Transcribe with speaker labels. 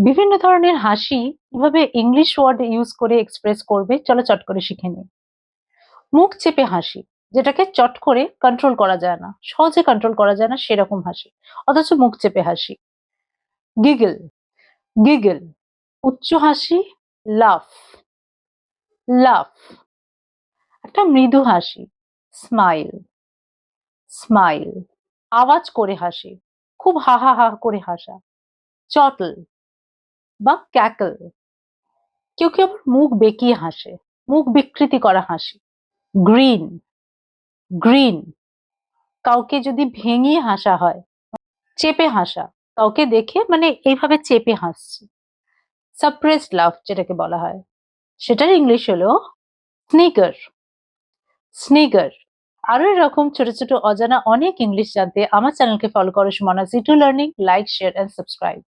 Speaker 1: বিভিন্ন ধরনের হাসি কিভাবে ইংলিশ ওয়ার্ড ইউজ করে এক্সপ্রেস করবে চলো চট করে শিখে নিই। মুখ চেপে হাসি, যেটাকে চট করে কন্ট্রোল করা যায় না, সহজে কন্ট্রোল করা যায় না সেরকম হাসি, অথচ মুখ চেপে হাসি। গিগল, গিগল উচ্চ হাসি। লাফ, লাফ একটা মৃদু হাসি। স্মাইল, স্মাইল আওয়াজ করে হাসি, খুব হা হা হা করে হাসা। চটল বা ক্যাকল, কেউ কেউ আবার মুখ বেঁকিয়ে হাসে, মুখ বিকৃতি করা হাসি। গ্রিন, গ্রিন কাউকে যদি ভেঙিয়ে হাসা হয়। চেপে হাসা, কাউকে দেখে মানে এইভাবে চেপে হাসছে। সাপ্রেসড লাফ যেটাকে বলা হয়, সেটার ইংলিশ হলো স্নিগার, স্নিগার। আরো এরকম ছোট ছোট অজানা অনেক ইংলিশ জানতে আমার চ্যানেলকে ফলো করো Sumana ji to learning. Like, share and subscribe.